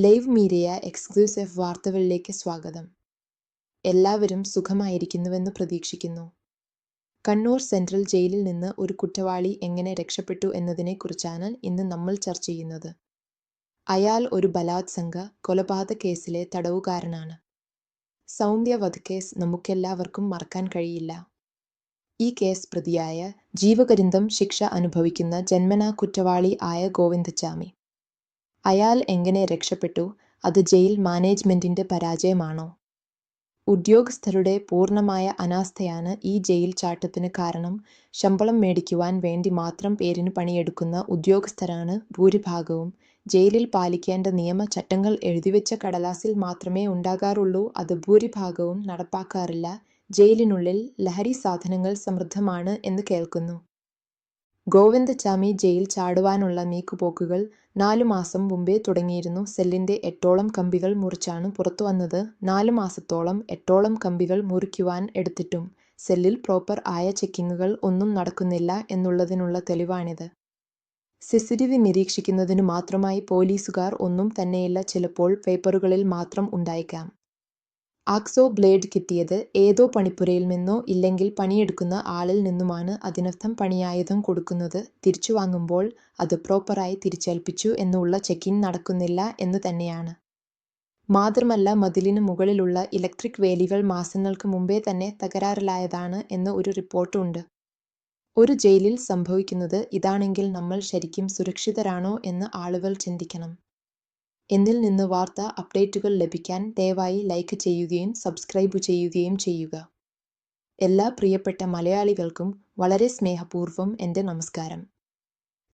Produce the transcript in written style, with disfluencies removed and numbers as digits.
Live media exclusive വാർത്തകളിലേക്ക് സ്വാഗതം. എല്ലാവരും സുഖമായിരിക്കുന്നുവെന്ന് പ്രതീക്ഷിക്കുന്നു. കണ്ണൂർ സെൻട്രൽ ജയിലിൽ നിന്ന് ഒരു കുറ്റവാളി എങ്ങനെ രക്ഷപ്പെട്ടു എന്നതിനെക്കുറിച്ചാണ് ഇന്ന് നമ്മൾ ചർച്ച ചെയ്യുന്നത്. അയാൾ ഒരു ബലാത്സംഗ കൊലപാതക കേസിലെ തടവുകാരനാണ്. സൗന്ദര്യ വധക്കേസ് നമുക്കെല്ലാവർക്കും മറക്കാൻ കഴിയില്ല. ഈ കേസ് പ്രതിയായ ജീവപര്യന്തം ശിക്ഷ അനുഭവിക്കുന്ന ജന്മനാ കുറ്റവാളി ആയ ഗോവിന്ദച്ചാമി. അയാൾ എങ്ങനെ രക്ഷപ്പെട്ടു? അത് ജയിൽ മാനേജ്മെന്റിന്റെ പരാജയമാണോ? ഉദ്യോഗസ്ഥരുടെ പൂർണ്ണമായ അനാസ്ഥയാണ് ഈ ജയിൽ ചാട്ടത്തിന് കാരണം. ശമ്പളം മേടിക്കുവാൻ വേണ്ടി മാത്രം പേരിന് പണിയെടുക്കുന്ന ഉദ്യോഗസ്ഥരാണ് ഭൂരിഭാഗവും. ജയിലിൽ പാലിക്കേണ്ട നിയമ ചട്ടങ്ങൾ എഴുതിവെച്ച കടലാസിൽ മാത്രമേ ഉണ്ടാകാറുള്ളൂ. അത് ഭൂരിഭാഗവും നടപ്പാക്കാറില്ല. ജയിലിനുള്ളിൽ ലഹരി സാധനങ്ങൾ സമൃദ്ധമാണ് എന്ന് കേൾക്കുന്നു. ഗോവിന്ദച്ചാമി ജയിൽ ചാടുവാനുള്ള നീക്കുപോക്കുകൾ 4 മാസം മുമ്പേ തുടങ്ങിയിരുന്നു. സെല്ലിന്റെ 8ഓളം കമ്പികൾ മുറിച്ചാണ് പുറത്തുവന്നത്. 4 മാസത്തോളം 8ഓളം കമ്പികൾ മുറിക്കുവാൻ എടുത്തിട്ടും സെല്ലിൽ പ്രോപ്പർ ആയ ചെക്കിങ്ങുകൾ ഒന്നും നടക്കുന്നില്ല എന്നുള്ളതിനുള്ള തെളിവാണിത്. CCTV നിരീക്ഷിക്കുന്നതിനു മാത്രമായി പോലീസുകാർ ഒന്നും തന്നെയില്ല. ചിലപ്പോൾ പേപ്പറുകളിൽ മാത്രം ഉണ്ടായേക്കാം. ആക്സോ ബ്ലേഡ് കിട്ടിയത് ഏതോ പണിപ്പുരയിൽ നിന്നോ ഇല്ലെങ്കിൽ പണിയെടുക്കുന്ന ആളിൽ നിന്നുമാണ്. അതിനർത്ഥം പണിയായുധം കൊടുക്കുന്നത് തിരിച്ചു വാങ്ങുമ്പോൾ അത് പ്രോപ്പറായി തിരിച്ചേൽപ്പിച്ചു എന്നുള്ള ചെക്കിങ് നടക്കുന്നില്ല എന്ന് തന്നെയാണ്. മാത്രമല്ല, മതിലിന് മുകളിലുള്ള ഇലക്ട്രിക് വേലികൾ മാസങ്ങൾക്ക് മുമ്പേ തന്നെ തകരാറിലായതാണ് എന്ന് ഒരു റിപ്പോർട്ട് ഉണ്ട്. ഒരു ജയിലിൽ സംഭവിക്കുന്നത് ഇതാണെങ്കിൽ നമ്മൾ ശരിക്കും സുരക്ഷിതരാണോ എന്ന് ആളുകൾ ചിന്തിക്കണം. എന്നിൽ നിന്ന് വാർത്താ അപ്ഡേറ്റുകൾ ലഭിക്കാൻ ദയവായി ലൈക്ക് ചെയ്യുകയും സബ്സ്ക്രൈബ് ചെയ്യുകയും ചെയ്യുക. എല്ലാ പ്രിയപ്പെട്ട മലയാളികൾക്കും വളരെ സ്നേഹപൂർവ്വം എൻ്റെ നമസ്കാരം.